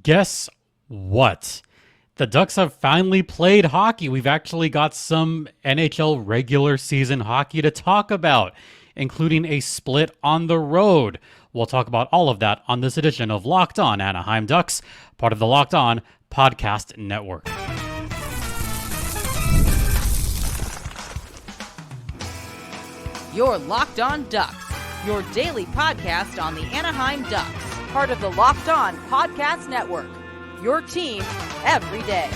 Guess what? The Ducks have finally played hockey. We've actually got some NHL regular season hockey to talk about, including a split on the road. We'll talk about all of that on this edition of Locked On Anaheim Ducks, part of the Locked On Podcast Network. You're Locked On Ducks, your daily podcast on the Anaheim Ducks, part of the Locked On Podcast Network, your team every day.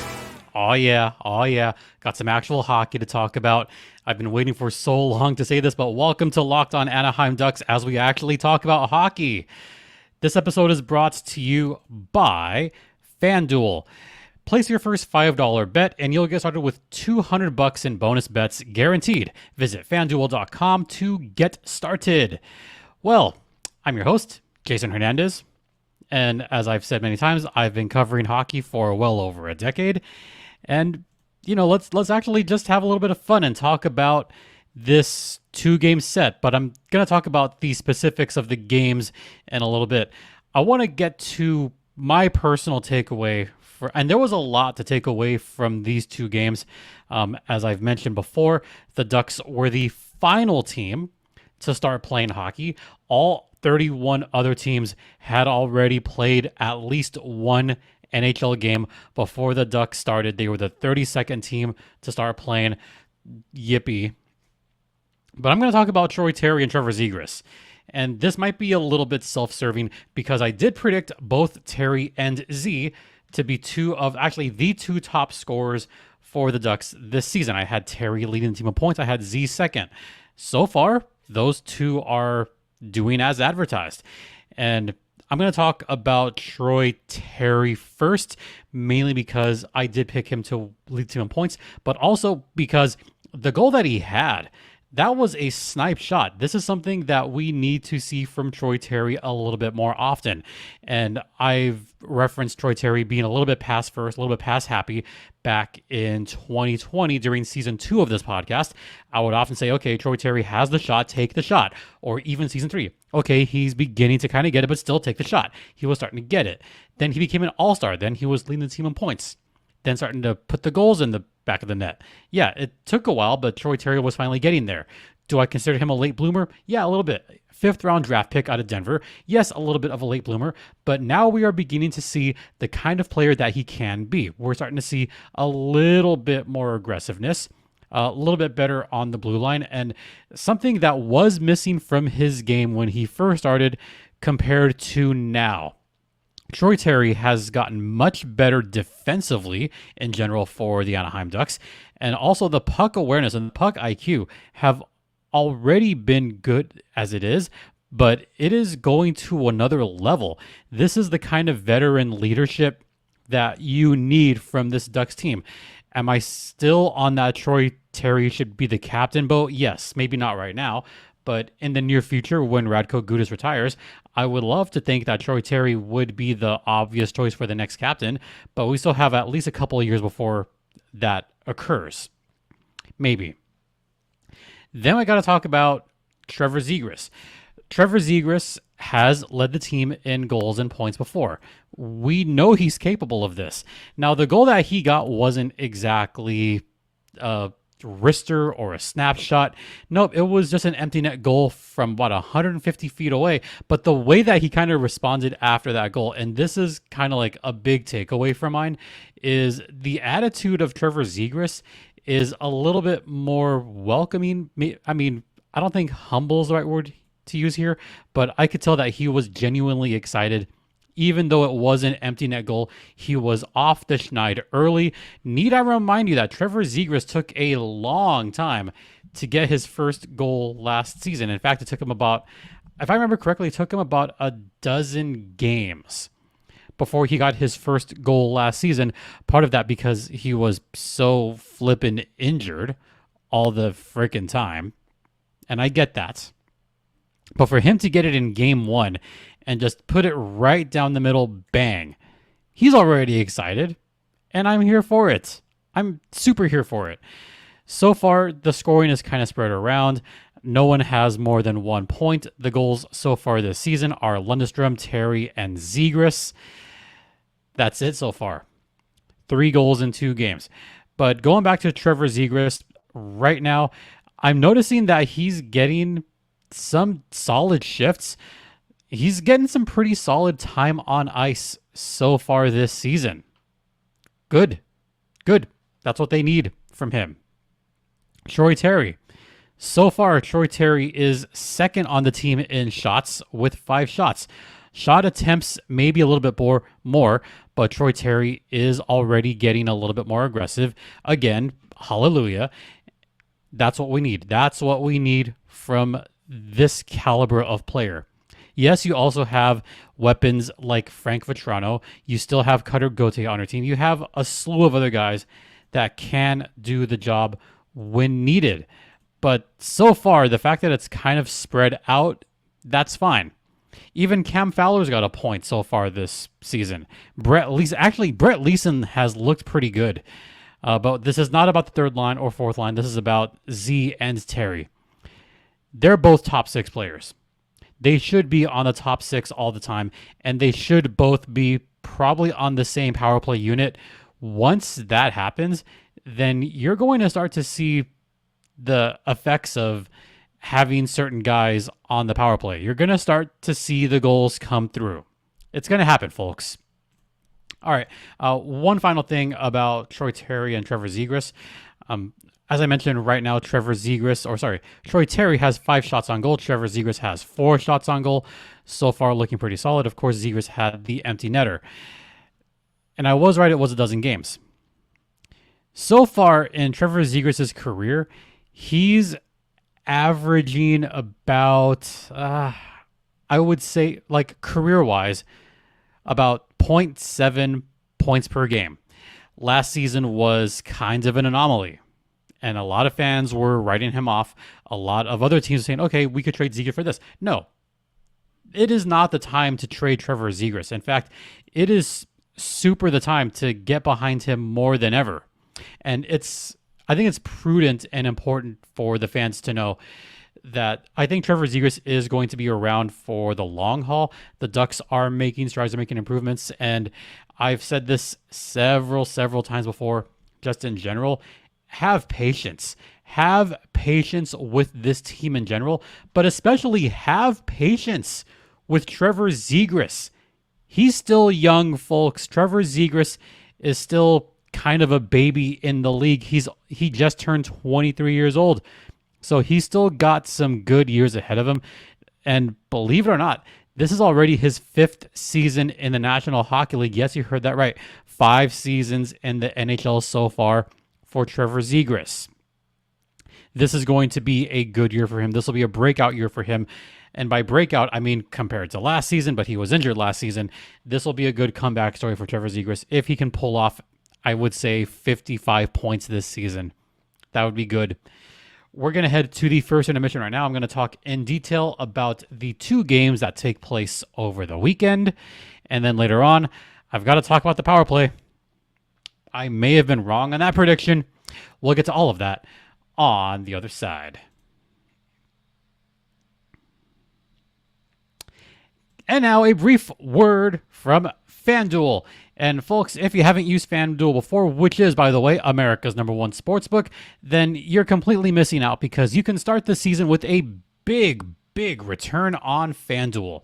Oh yeah. Got some actual hockey to talk about. I've been waiting for so long to say this, but welcome to Locked On Anaheim Ducks as we actually talk about hockey. This episode is brought to you by FanDuel. Place your first $5 bet and you'll get started with $200 in bonus bets guaranteed. Visit FanDuel.com to get started. Well, I'm your host, Jason Hernandez. And as I've said many times, I've been covering hockey for well over a decade. And, let's actually just have a little bit of fun and talk about this 2-game set. But I'm going to talk about the specifics of the games in a little bit. I want to get to my personal takeaway and there was a lot to take away from these 2 games. As I've mentioned before, the Ducks were the final team to start playing hockey. All 31 other teams had already played at least one NHL game before the Ducks started. They were the 32nd team to start playing. Yippee. But I'm going to talk about Troy Terry and Trevor Zegras. And this might be a little bit self-serving because I did predict both Terry and Z to be the 2 top scorers for the Ducks this season. I had Terry leading the team in points. I had Z second. So far, those 2 are doing as advertised. And I'm going to talk about Troy Terry first, mainly because I did pick him to lead the team in points, but also because the goal that he had, that was a snipe shot. This is something that we need to see from Troy Terry a little bit more often. And I've referenced Troy Terry being a little bit pass first, a little bit pass happy back in 2020 during season 2 of this podcast. I would often say, okay, Troy Terry has the shot, take the shot. Or even season 3. Okay, he's beginning to kind of get it, but still take the shot. He was starting to get it. Then he became an all-star. Then he was leading the team in points. Then starting to put the goals in the back of the net. Yeah, it took a while, but Troy Terry was finally getting there. Do I consider him a late bloomer? Yeah, a little bit. 5th round draft pick out of Denver. Yes, a little bit of a late bloomer, but now we are beginning to see the kind of player that he can be. We're starting to see a little bit more aggressiveness, a little bit better on the blue line, and something that was missing from his game when he first started compared to now. Troy Terry has gotten much better defensively in general for the Anaheim Ducks, and also the puck awareness and the puck IQ have already been good as it is, but it is going to another level. This is the kind of veteran leadership that you need from this Ducks team. Am I still on that Troy Terry should be the captain boat? Yes, maybe not right now, but in the near future, when Radko Gudas retires, I would love to think that Troy Terry would be the obvious choice for the next captain, but we still have at least a couple of years before that occurs. Maybe. Then I got to talk about Trevor Zegras. Trevor Zegras has led the team in goals and points before. We know he's capable of this. Now, the goal that he got wasn't exactly wrister or a snapshot. Nope, it was just an empty net goal from about 150 feet away. But the way that he kind of responded after that goal, and this is kind of like a big takeaway from mine, is the attitude of Trevor Zegras is a little bit more welcoming. I mean, I don't think humble is the right word to use here, but I could tell that he was genuinely excited. Even though it was an empty net goal, he was off the schneid early. Need I remind you that Trevor Zegras took a long time to get his first goal last season. In fact, it took him about, if I remember correctly, it took him about a dozen games before he got his first goal last season. Part of that because he was so flippin' injured all the freaking time. And I get that. But for him to get it in game 1 and just put it right down the middle, bang, he's already excited, and I'm here for it. I'm super here for it. So far, the scoring is kind of spread around. No one has more than 1 point. The goals so far this season are Lundestrom, Terry, and Zegras. That's it so far. 3 goals in 2 games. But going back to Trevor Zegras, right now, I'm noticing that he's getting some solid shifts. He's getting some pretty solid time on ice so far this season. Good. Good. That's what they need from him. Troy Terry. So far, Troy Terry is second on the team in shots with 5 shots. Shot attempts maybe a little bit more, but Troy Terry is already getting a little bit more aggressive. Again, hallelujah. That's what we need. That's what we need from this caliber of player. Yes, you also have weapons like Frank Vetrano. You still have Cutter Gauthier on your team. You have a slew of other guys that can do the job when needed. But so far, the fact that it's kind of spread out, that's fine. Even Cam Fowler's got a point so far this season. Brett Leeson has looked pretty good. But this is not about the third line or fourth line. This is about Z and Terry. They're both top 6 players. They should be on the top 6 all the time, and they should both be probably on the same power play unit. Once that happens, then you're going to start to see the effects of having certain guys on the power play. You're going to start to see the goals come through. It's going to happen, folks. All right. One final thing about Troy Terry and Trevor Zegras. As I mentioned right now, Troy Terry has 5 shots on goal. Trevor Zegras has 4 shots on goal. So far, looking pretty solid. Of course, Zegras had the empty netter. And I was right, it was a dozen games. So far in Trevor Zegras' career, he's averaging about, I would say, like career-wise, about 0.7 points per game. Last season was kind of an anomaly. And a lot of fans were writing him off. A lot of other teams saying, okay, we could trade Zegras for this. No, it is not the time to trade Trevor Zegras. In fact, it is super the time to get behind him more than ever. And I think it's prudent and important for the fans to know that I think Trevor Zegras is going to be around for the long haul. The Ducks are making strides, are making improvements. And I've said this several times before, just in general. Have patience. Have patience with this team in general, but especially have patience with Trevor Zegras. He's still young, folks. Trevor Zegras is still kind of a baby in the league. He just turned 23 years old. So he's still got some good years ahead of him. And believe it or not, this is already his 5th season in the National Hockey League. Yes, you heard that right. 5 seasons in the NHL so far for Trevor Zegras. This is going to be a good year for him. This will be a breakout year for him. And by breakout, I mean compared to last season, but he was injured last season. This will be a good comeback story for Trevor Zegras. If he can pull off, I would say, 55 points this season. That would be good. We're going to head to the first intermission right now. I'm going to talk in detail about the 2 games that take place over the weekend. And then later on, I've got to talk about the power play. I may have been wrong on that prediction. We'll get to all of that on the other side. And now a brief word from FanDuel. And folks, if you haven't used FanDuel before, which is, by the way, America's #1 sportsbook, then you're completely missing out because you can start the season with a big return on FanDuel.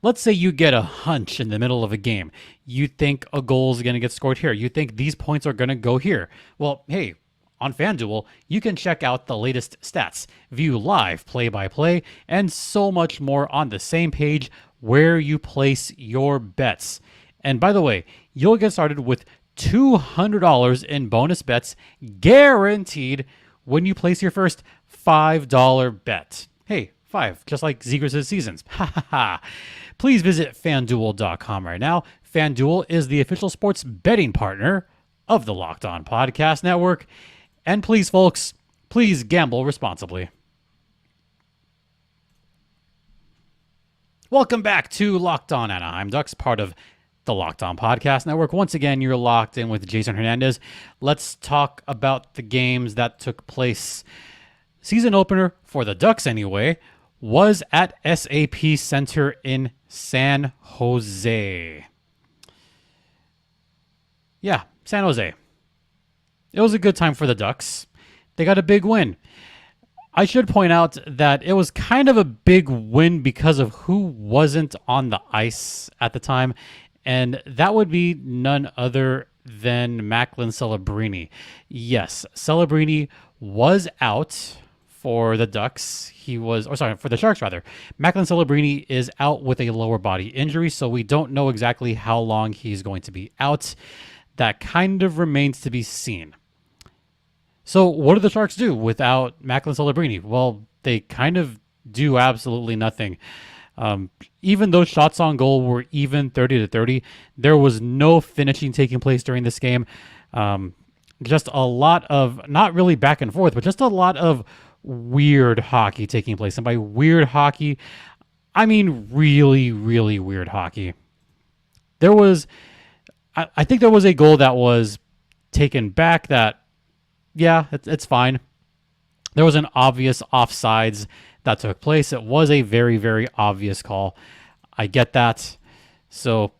Let's say you get a hunch in the middle of a game. You think a goal is going to get scored here. You think these points are going to go here. Well, hey, on FanDuel, you can check out the latest stats, view live play-by-play, and so much more on the same page where you place your bets. And by the way, you'll get started with $200 in bonus bets guaranteed when you place your first $5 bet. Hey, 5, just like Zegras' seasons. Ha ha ha. Please visit FanDuel.com right now. FanDuel is the official sports betting partner of the Locked On Podcast Network. And please, folks, please gamble responsibly. Welcome back to Locked On Anaheim Ducks, part of the Locked On Podcast Network. Once again, you're locked in with Jason Hernandez. Let's talk about the games that took place. Season opener for the Ducks, anyway, was at SAP Center in San Jose. Yeah, San Jose. It was a good time for the Ducks. They got a big win. I should point out that it was kind of a big win because of who wasn't on the ice at the time, and that would be none other than Macklin Celebrini. Yes, Celebrini was out for the Ducks. For the Sharks rather. Macklin Celebrini is out with a lower body injury, so we don't know exactly how long he's going to be out. That kind of remains to be seen. So what do the Sharks do without Macklin Celebrini? Well, they kind of do absolutely nothing. Even though shots on goal were even 30-30, there was no finishing taking place during this game. Just a lot of, not really back and forth, but just a lot of weird hockey taking place. And by weird hockey, I mean really, really weird hockey. I think there was a goal that was taken back that, yeah, it's fine. There was an obvious offsides that took place. It was a very, very obvious call. I get that. So,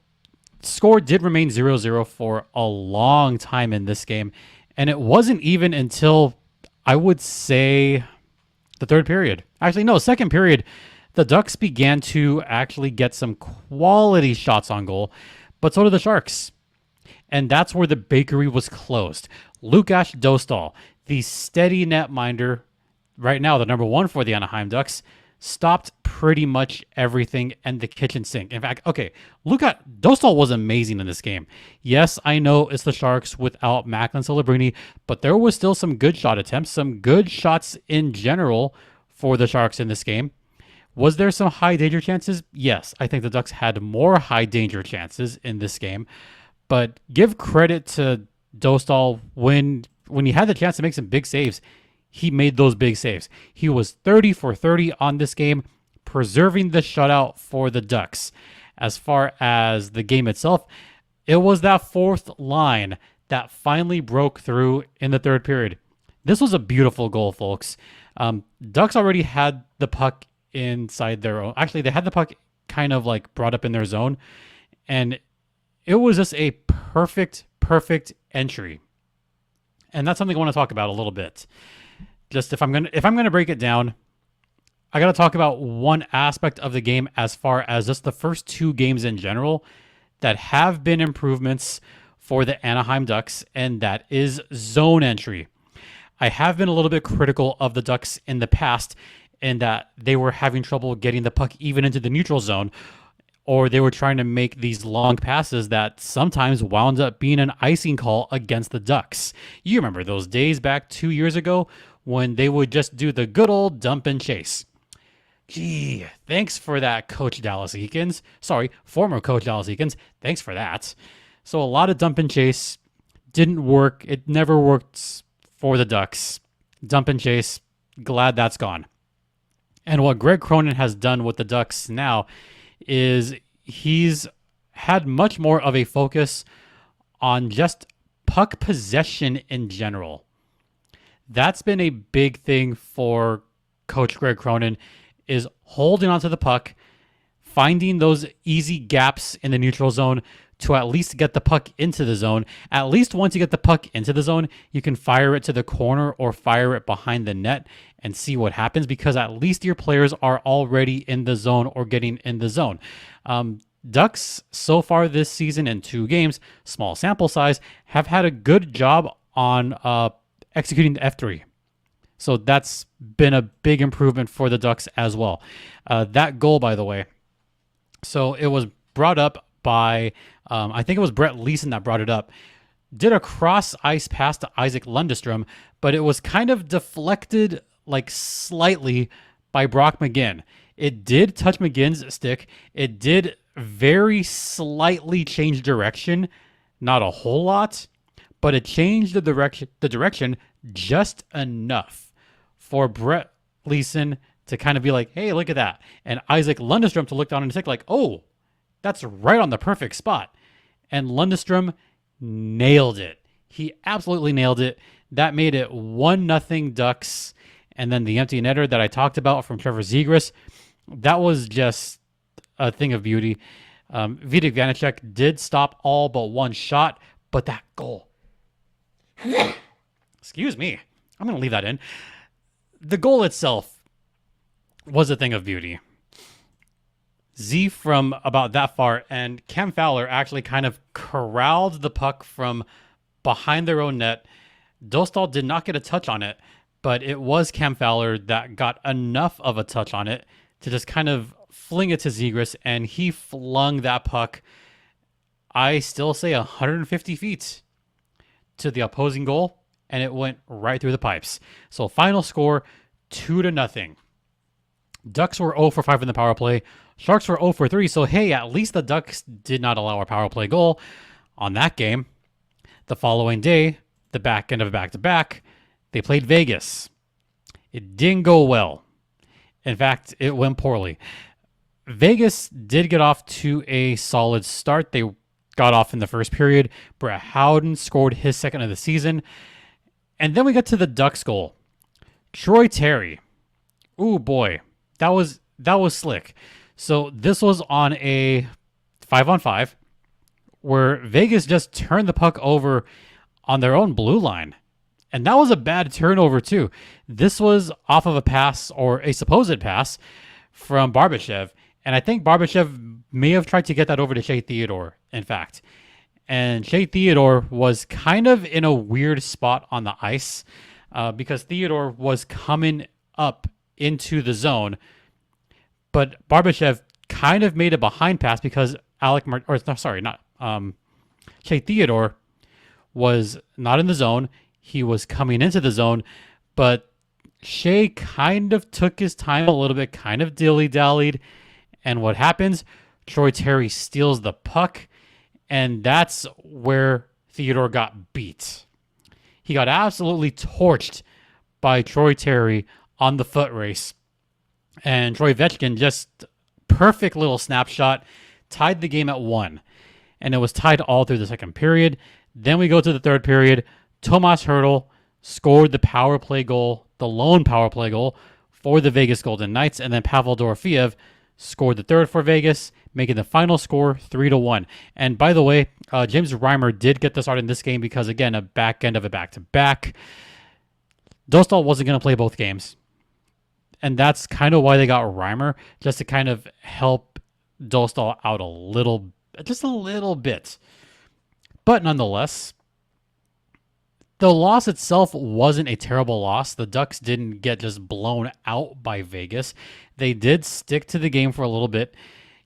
score did remain 0-0 for a long time in this game. And it wasn't even until, I would say, the third period. Actually, no, second period, the Ducks began to actually get some quality shots on goal, but so did the Sharks. And that's where the bakery was closed. Lukas Dostal, the steady netminder, right now the number one for the Anaheim Ducks, stopped pretty much everything and the kitchen sink. In fact, okay, Lukas Dostal was amazing in this game. Yes, I know it's the Sharks without Macklin Celebrini, but there was still some good shot attempts, some good shots in general for the Sharks in this game. Was there some high danger chances? Yes, I think the Ducks had more high danger chances in this game. But give credit to Dostal when he had the chance to make some big saves. He made those big saves. He was 30 for 30 on this game, preserving the shutout for the Ducks. As far as the game itself, it was that fourth line that finally broke through in the third period. This was a beautiful goal, folks. Ducks already had the puck inside their own. Actually, they had the puck kind of like brought up in their zone, and it was just a perfect entry. And that's something I want to talk about a little bit. Just if I'm gonna break it down, I gotta talk about one aspect of the game as far as just the first two games in general that have been improvements for the Anaheim Ducks, and that is zone entry. I have been a little bit critical of the Ducks in the past in that they were having trouble getting the puck even into the neutral zone, or they were trying to make these long passes that sometimes wound up being an icing call against the Ducks. You remember those days back 2 years ago when they would just do the good old dump and chase. Gee, thanks for that, Coach Dallas Eakins. Sorry, former Coach Dallas Eakins. Thanks for that. So a lot of dump and chase didn't work. It never worked for the Ducks. Dump and chase, glad that's gone. And what Greg Cronin has done with the Ducks now is he's had much more of a focus on just puck possession in general. That's been a big thing for Coach Greg Cronin, is holding onto the puck, finding those easy gaps in the neutral zone to at least get the puck into the zone. At least once you get the puck into the zone, you can fire it to the corner or fire it behind the net and see what happens, because at least your players are already in the zone or getting in the zone. Ducks so far this season in 2 games, small sample size, have had a good job on executing the F3. So that's been a big improvement for the Ducks as well. That goal, by the way, so it was brought up by, I think it was Brett Leeson that brought it up, did a cross-ice pass to Isaac Lundestrom, but it was kind of deflected like slightly by Brock McGinn. It did touch McGinn's stick. It did very slightly change direction, not a whole lot, but it changed the direction just enough for Brett Leeson to kind of be like, hey, look at that. And Isaac Lundestrom to look down and stick like, oh, that's right on the perfect spot. And Lundestrom nailed it. He absolutely nailed it. That made it 1-0 Ducks. And then the empty netter that I talked about from Trevor Zegras, that was just a thing of beauty. Vitek Vanacek did stop all but one shot, But that goal, excuse me, I'm going to leave that in. The goal itself was a thing of beauty. Z from about that far, and Cam Fowler actually kind of corralled the puck from behind their own net. Dostal did not get a touch on it, but it was Cam Fowler that got enough of a touch on it to just kind of fling it to Zegras, and he flung that puck, I still say 150 feet to the opposing goal, and it went right through the pipes. So final score, 2-0. Ducks were 0 for 5 in the power play. Sharks were 0 for 3, so hey, at least the Ducks did not allow a power play goal on that game. The following day, the back end of a back-to-back, they played Vegas. It didn't go well. In fact, it went poorly. Vegas did get off to a solid start. They got off in the first period. Brett Howden scored his second of the season. And then we got to the Ducks goal. Troy Terry. Ooh, boy. That was slick. So this was on a 5-on-5 where Vegas just turned the puck over on their own blue line. And that was a bad turnover too. This was off of a pass, or a supposed pass, from Barbashev. And I think Barbashev may have tried to get that over to Shea Theodore, in fact. And Shea Theodore was kind of in a weird spot on the ice because Theodore was coming up into the zone. But Barbashev kind of made a behind pass because Shea Theodore was not in the zone. He was coming into the zone, but Shea kind of took his time a little bit, kind of dilly-dallied. And what happens? Troy Terry steals the puck, and that's where Theodore got beat. He got absolutely torched by Troy Terry on the foot race. And Troy Vetchkin, just perfect little snapshot, tied the game at 1. And it was tied all through the second period. Then we go to the third period. Tomas Hertl scored the power play goal, the lone power play goal for the Vegas Golden Knights. And then Pavel Dorofeev scored the third for Vegas, making the final score 3-1. And by the way, James Reimer did get the start in this game because, again, a back end of a back-to-back. Dostal wasn't going to play both games. And that's kind of why they got Reimer, just to kind of help Dostal out just a little bit. But nonetheless, the loss itself wasn't a terrible loss. The Ducks didn't get just blown out by Vegas. They did stick to the game for a little bit.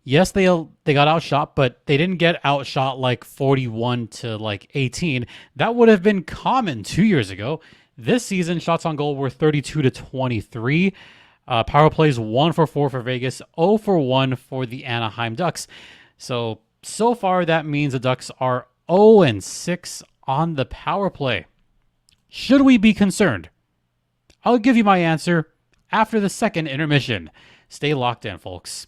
Yes, they got outshot, but they didn't get outshot like 41-18. That would have been common 2 years ago. This season, shots on goal were 32-23. Power plays 1 for 4 for Vegas, 0 for 1 for the Anaheim Ducks. So far that means the Ducks are 0-6 on the power play. Should we be concerned? I'll give you my answer after the second intermission. Stay locked in, folks.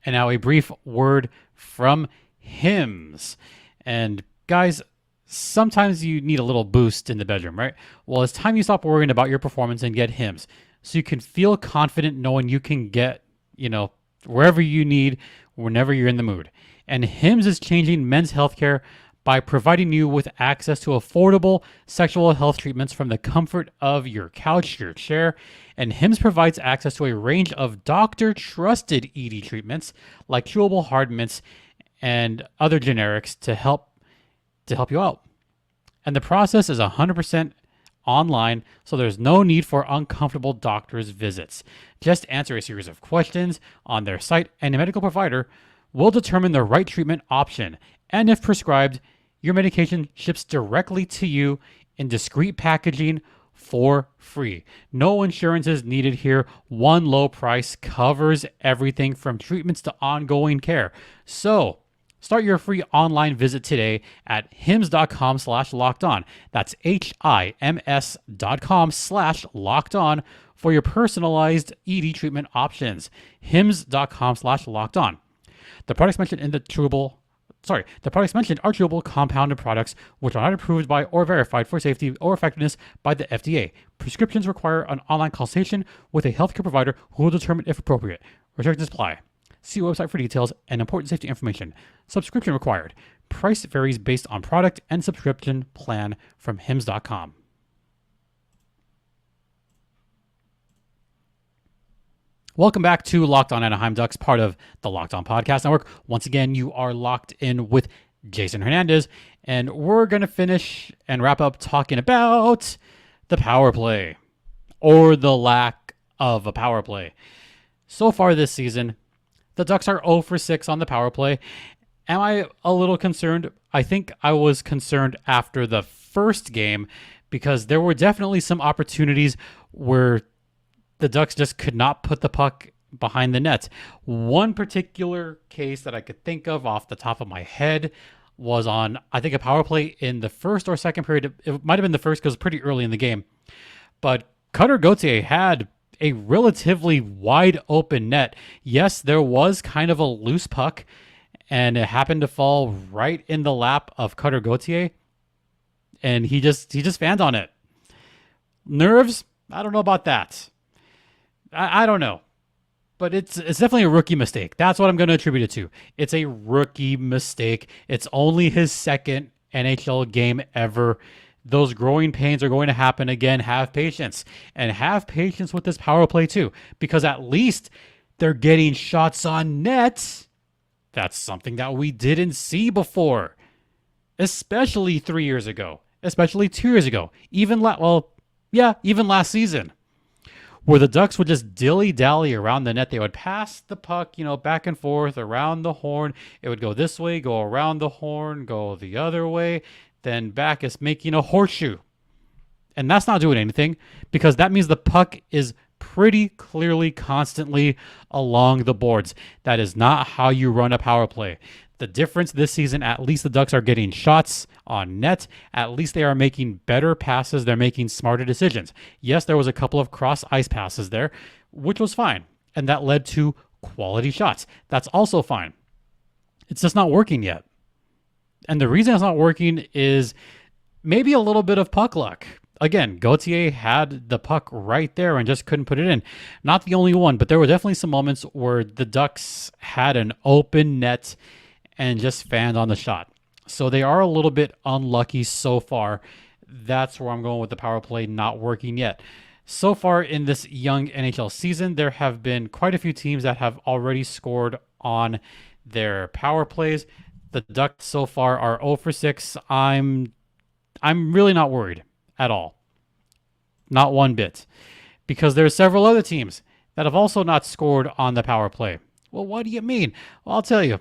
And now a brief word from Hims. And guys, sometimes you need a little boost in the bedroom, right? Well, it's time you stop worrying about your performance and get Hims, so you can feel confident knowing you can get, wherever you need, whenever you're in the mood. And Hims is changing men's healthcare by providing you with access to affordable sexual health treatments from the comfort of your couch, your chair. And Hims provides access to a range of doctor-trusted ED treatments like chewable hard mints and other generics to help you out. And the process is 100% online, so there's no need for uncomfortable doctor's visits. Just answer a series of questions on their site, and a medical provider will determine the right treatment option. And if prescribed, your medication ships directly to you in discreet packaging for free. No insurance is needed here. One low price covers everything from treatments to ongoing care. So start your free online visit today at hims.com/lockedon. That's HIMS.com/lockedon for your personalized ED treatment options. hims.com/lockedon. The products mentioned are chewable compounded products which are not approved by or verified for safety or effectiveness by the FDA. Prescriptions require an online consultation with a healthcare provider who will determine if appropriate. Restrictions apply. See website for details and important safety information. Subscription required. Price varies based on product and subscription plan from hims.com. Welcome back to Locked On Anaheim Ducks, part of the Locked On Podcast Network. Once again, you are locked in with Jason Hernandez, and we're going to finish and wrap up talking about the power play, or the lack of a power play. So far this season, the Ducks are 0 for 6 on the power play. Am I a little concerned? I think I was concerned after the first game because there were definitely some opportunities where the Ducks just could not put the puck behind the net. One particular case that I could think of off the top of my head was on, I think, a power play in the first or second period. It might have been the first because it was pretty early in the game. But Cutter Gauthier had a relatively wide open net. Yes, there was kind of a loose puck, and it happened to fall right in the lap of Cutter Gauthier, and he just fanned on it. Nerves? I don't know about that. I don't know. But it's definitely a rookie mistake. That's what I'm going to attribute it to. It's a rookie mistake. It's only his second NHL game ever. Those growing pains are going to happen again. Have patience. And have patience with this power play too, because at least they're getting shots on net. That's something that we didn't see before, especially 3 years ago, especially 2 years ago, even last season, where the Ducks would just dilly-dally around the net. They would pass the puck, back and forth around the horn. It would go this way, go around the horn, go the other way, then back is making a horseshoe. And that's not doing anything, because that means the puck is pretty clearly constantly along the boards. That is not how you run a power play. The difference this season, at least the Ducks are getting shots on net. At least they are making better passes. They're making smarter decisions. Yes, there was a couple of cross ice passes there, which was fine. And that led to quality shots. That's also fine. It's just not working yet. And the reason it's not working is maybe a little bit of puck luck. Again, Gauthier had the puck right there and just couldn't put it in. Not the only one, but there were definitely some moments where the Ducks had an open net and just fanned on the shot. So they are a little bit unlucky so far. That's where I'm going with the power play not working yet. So far in this young NHL season, there have been quite a few teams that have already scored on their power plays. The Ducks so far are 0 for 6. I'm really not worried at all. Not one bit. Because there are several other teams that have also not scored on the power play. Well, what do you mean? Well, I'll tell you.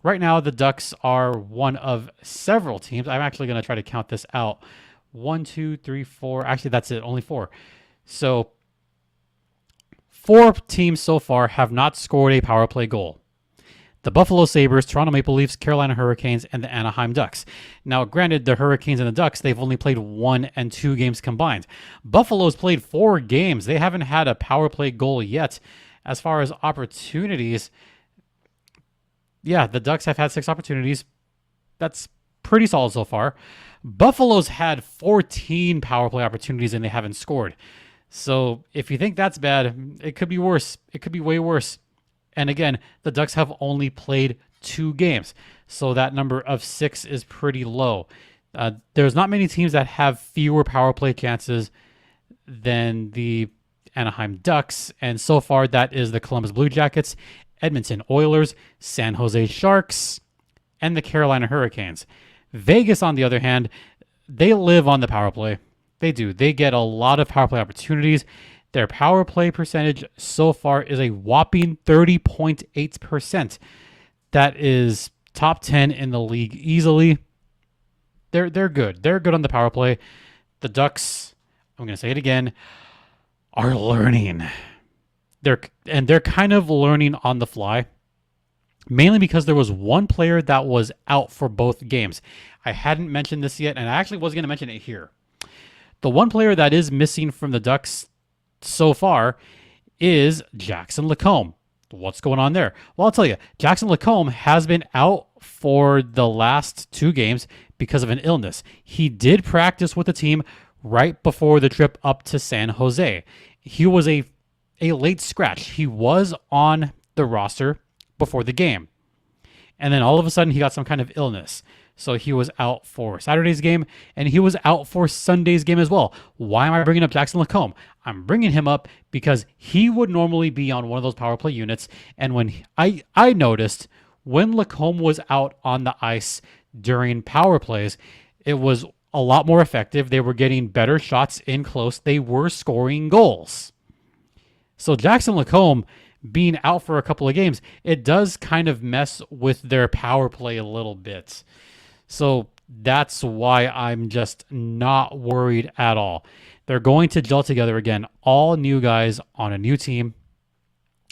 Right now, the Ducks are one of several teams. I'm actually going to try to count this out. 1, 2, 3, 4. Actually, that's it. Only 4. So, 4 teams so far have not scored a power play goal. The Buffalo Sabres, Toronto Maple Leafs, Carolina Hurricanes, and the Anaheim Ducks. Now, granted, the Hurricanes and the Ducks, they've only played 1 and 2 games combined. Buffalo's played 4 games. They haven't had a power play goal yet. As far as opportunities, yeah, the Ducks have had 6 opportunities. That's pretty solid so far. Buffalo's had 14 power play opportunities and they haven't scored. So if you think that's bad, it could be worse. It could be way worse. And again, the Ducks have only played 2 games. So that number of 6 is pretty low. There's not many teams that have fewer power play chances than the Anaheim Ducks. And so far, that is the Columbus Blue Jackets, Edmonton Oilers, San Jose Sharks, and the Carolina Hurricanes. Vegas, on the other hand, they live on the power play. They do. They get a lot of power play opportunities. Their power play percentage so far is a whopping 30.8%. That is top 10 in the league easily. They're good. They're good on the power play. The Ducks, I'm going to say it again, are learning. They're kind of learning on the fly, mainly because there was one player that was out for both games. I hadn't mentioned this yet, and I actually was going to mention it here. The one player that is missing from the Ducks so far is Jackson Lacombe. What's going on there? Well, I'll tell you, Jackson Lacombe has been out for the last 2 games because of an illness. He did practice with the team right before the trip up to San Jose. He was a late scratch. He was on the roster before the game. And then all of a sudden he got some kind of illness. So he was out for Saturday's game, and he was out for Sunday's game as well. Why am I bringing up Jackson Lacombe? I'm bringing him up because he would normally be on one of those power play units. And when I noticed when Lacombe was out on the ice during power plays, it was a lot more effective. They were getting better shots in close. They were scoring goals. So Jackson Lacombe being out for a couple of games, it does kind of mess with their power play a little bit. So that's why I'm just not worried at all. They're going to gel together again, all new guys on a new team.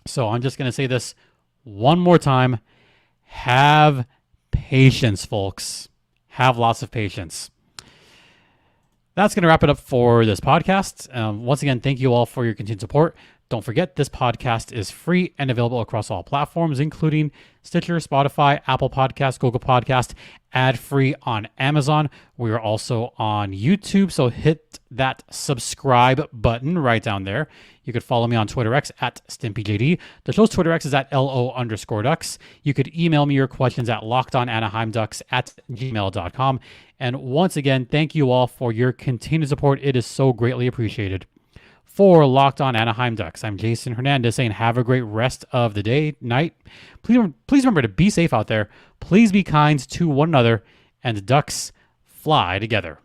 So I'm just going to say this one more time. Have patience, folks. Have lots of patience. That's going to wrap it up for this podcast. Once again, thank you all for your continued support. Don't forget, this podcast is free and available across all platforms, including Stitcher, Spotify, Apple Podcasts, Google Podcasts, ad-free on Amazon. We are also on YouTube, so hit that subscribe button right down there. You could follow me on Twitter X at StimpyJD. The show's Twitter X is at LO_Ducks. You could email me your questions at lockedonanaheimducks@gmail.com. And once again, thank you all for your continued support. It is so greatly appreciated. For Locked On Anaheim Ducks, I'm Jason Hernandez saying have a great rest of the day, night. Please remember to be safe out there. Please be kind to one another, and the Ducks fly together.